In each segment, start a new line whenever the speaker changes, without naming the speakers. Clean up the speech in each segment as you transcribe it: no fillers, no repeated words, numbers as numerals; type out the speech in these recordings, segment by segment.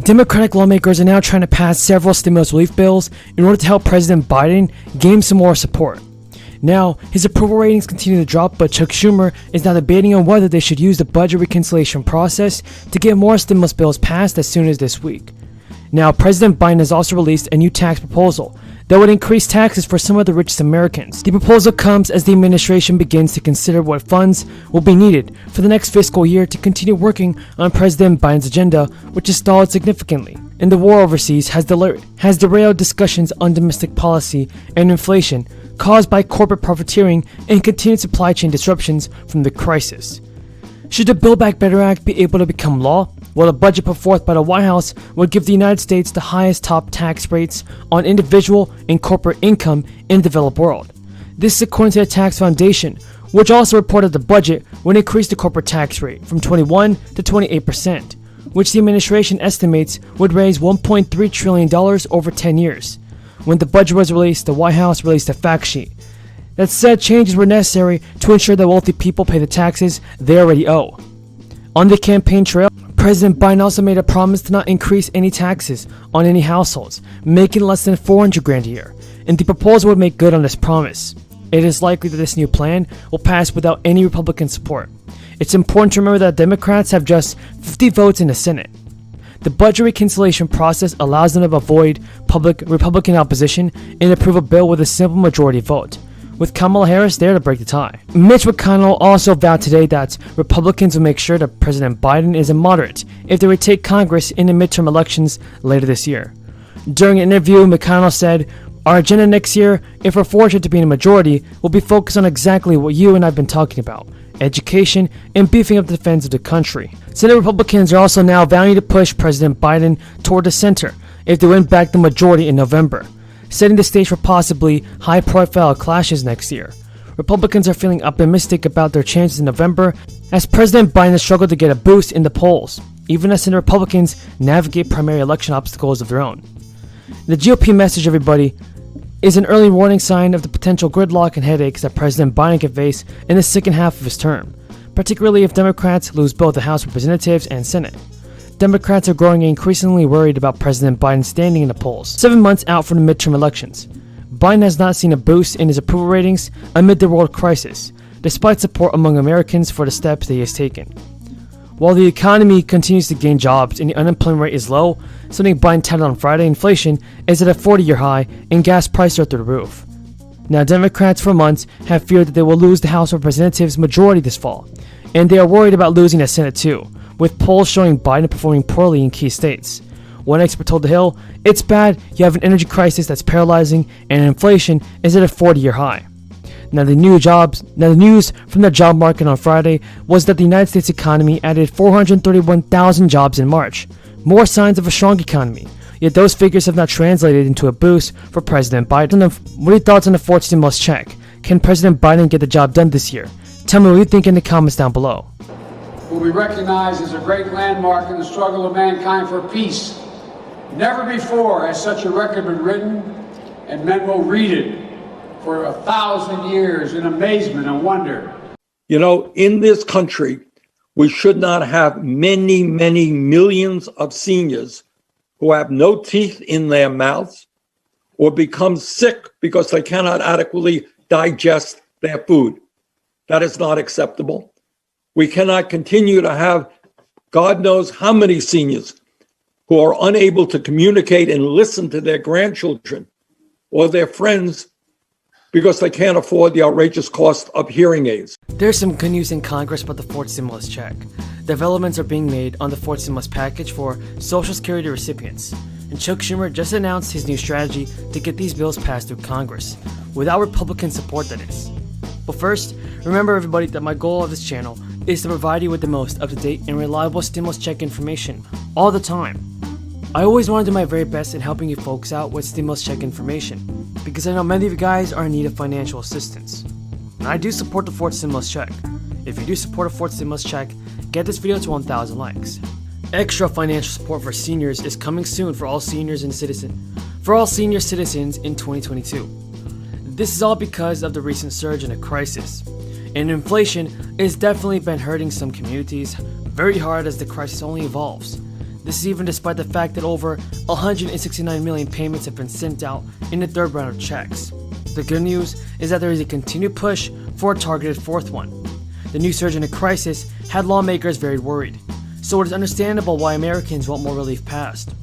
Democratic lawmakers are now trying to pass several stimulus relief bills in order to help President Biden gain some more support. Now, his approval ratings continue to drop, but Chuck Schumer is now debating on whether they should use the budget reconciliation process to get more stimulus bills passed as soon as this week. Now, President Biden has also released a new tax proposal that would increase taxes for some of the richest Americans. The proposal comes as the administration begins to consider what funds will be needed for the next fiscal year to continue working on President Biden's agenda, which has stalled significantly. And the war overseas has derailed discussions on domestic policy and inflation caused by corporate profiteering and continued supply chain disruptions from the crisis. Should the Build Back Better Act be able to become law? Well, the budget put forth by the White House would give the United States the highest top tax rates on individual and corporate income in the developed world. This is according to the Tax Foundation, which also reported the budget would increase the corporate tax rate from 21 to 28%, which the administration estimates would raise $1.3 trillion over 10 years. When the budget was released, the White House released a fact sheet that said changes were necessary to ensure that wealthy people pay the taxes they already owe. On the campaign trail, President Biden also made a promise to not increase any taxes on any households making less than $400,000 a year, and the proposal would make good on this promise. It is likely that this new plan will pass without any Republican support. It's important to remember that Democrats have just 50 votes in the Senate. The budget reconciliation process allows them to avoid Republican opposition and approve a bill with a simple majority vote, with Kamala Harris there to break the tie. Mitch McConnell also vowed today that Republicans will make sure that President Biden is a moderate if they retake Congress in the midterm elections later this year. During an interview, McConnell said, "Our agenda next year, if we're fortunate to be in a majority, will be focused on exactly what you and I have been talking about: education and beefing up the defense of the country." Senate Republicans are also now vowing to push President Biden toward the center if they win back the majority in November, setting the stage for possibly high-profile clashes next year. Republicans are feeling optimistic about their chances in November as President Biden has struggled to get a boost in the polls, even as Senate Republicans navigate primary election obstacles of their own. The GOP message, everybody, is an early warning sign of the potential gridlock and headaches that President Biden can face in the second half of his term, particularly if Democrats lose both the House of Representatives and Senate. Democrats are growing increasingly worried about President Biden's standing in the polls. 7 months out from the midterm elections, Biden has not seen a boost in his approval ratings amid the world crisis, despite support among Americans for the steps that he has taken. While the economy continues to gain jobs and the unemployment rate is low, something Biden touted on Friday, inflation is at a 40-year high and gas prices are through the roof. Now, Democrats for months have feared that they will lose the House of Representatives majority this fall, and they are worried about losing the Senate too, with polls showing Biden performing poorly in key states. One expert told The Hill, "It's bad, you have an energy crisis that's paralyzing, and inflation is at a 40-year high." Now the news from the job market on Friday was that the United States economy added 431,000 jobs in March, more signs of a strong economy. Yet those figures have not translated into a boost for President Biden. What are your thoughts on the fourth stimulus check? Can President Biden get the job done this year? Tell me what you think in the comments down below.
Will be recognized as a great landmark in the struggle of mankind for peace. Never before has such a record been written, and men will read it for 1,000 years in amazement and wonder.
You know, in this country, we should not have many, many millions of seniors who have no teeth in their mouths or become sick because they cannot adequately digest their food. That is not acceptable. We cannot continue to have God knows how many seniors who are unable to communicate and listen to their grandchildren or their friends because they can't afford the outrageous cost of hearing aids.
There's some good news in Congress about the fourth stimulus check. Developments are being made on the fourth stimulus package for Social Security recipients, and Chuck Schumer just announced his new strategy to get these bills passed through Congress, without Republican support, that is. But first, remember everybody that my goal of this channel is to provide you with the most up-to-date and reliable stimulus check information all the time. I always want to do my very best in helping you folks out with stimulus check information, because I know many of you guys are in need of financial assistance. And I do support the fourth stimulus check. If you do support a fourth stimulus check, get this video to 1,000 likes. Extra financial support for seniors is coming soon for all senior citizens in 2022. This is all because of the recent surge in the crisis, and inflation has definitely been hurting some communities very hard as the crisis only evolves. This is even despite the fact that over 169 million payments have been sent out in the third round of checks. The good news is that there is a continued push for a targeted fourth one. The new surge in the crisis had lawmakers very worried, so it is understandable why Americans want more relief passed.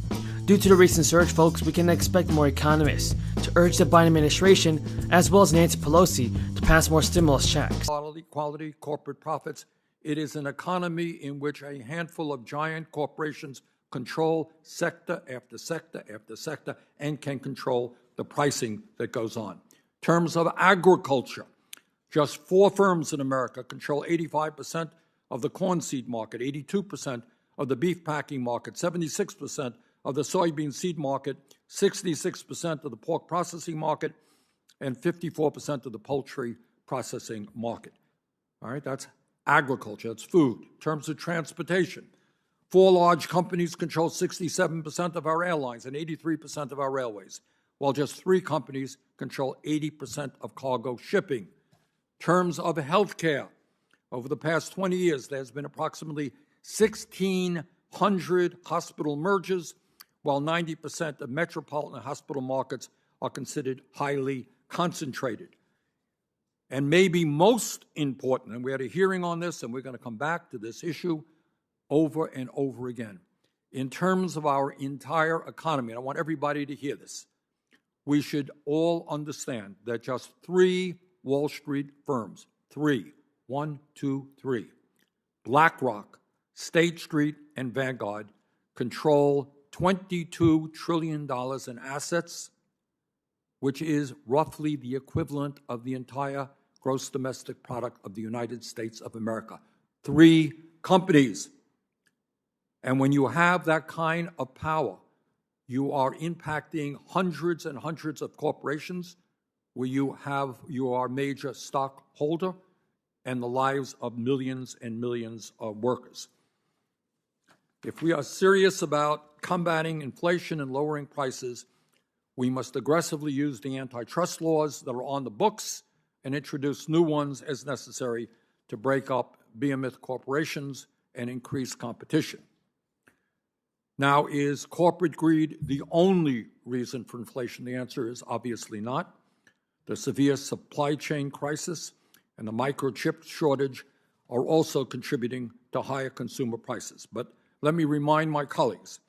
Due to the recent surge, folks, we can expect more economists to urge the Biden administration, as well as Nancy Pelosi, to pass more stimulus checks.
Quality corporate profits. It is an economy in which a handful of giant corporations control sector after sector after sector and can control the pricing that goes on. In terms of agriculture, just 4 firms in America control 85% of the corn seed market, 82% of the beef packing market, 76% of the soybean seed market, 66% of the pork processing market, and 54% of the poultry processing market. All right, that's agriculture, that's food. In terms of transportation, 4 large companies control 67% of our airlines and 83% of our railways, while just 3 companies control 80% of cargo shipping. In terms of healthcare, over the past 20 years, there's been approximately 1,600 hospital mergers, while 90% of metropolitan hospital markets are considered highly concentrated. And maybe most important, and we had a hearing on this, and we're going to come back to this issue over and over again, in terms of our entire economy, and I want everybody to hear this, we should all understand that just 3 Wall Street firms, 3, 1, 2, 3, BlackRock, State Street, and Vanguard, control $22 trillion in assets, which is roughly the equivalent of the entire gross domestic product of the United States of America. 3 companies. And when you have that kind of power, you are impacting hundreds and hundreds of corporations where you are a major stockholder and the lives of millions and millions of workers. If we are serious about combating inflation and lowering prices, we must aggressively use the antitrust laws that are on the books and introduce new ones as necessary to break up behemoth corporations and increase competition. Now, is corporate greed the only reason for inflation? The answer is obviously not. The severe supply chain crisis and the microchip shortage are also contributing to higher consumer prices. But let me remind my colleagues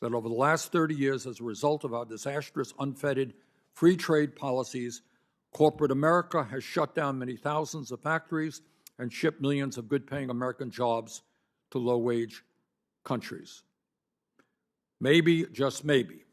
that over the last 30 years, as a result of our disastrous, unfettered free trade policies, corporate America has shut down many thousands of factories and shipped millions of good-paying American jobs to low-wage countries. Maybe, just maybe,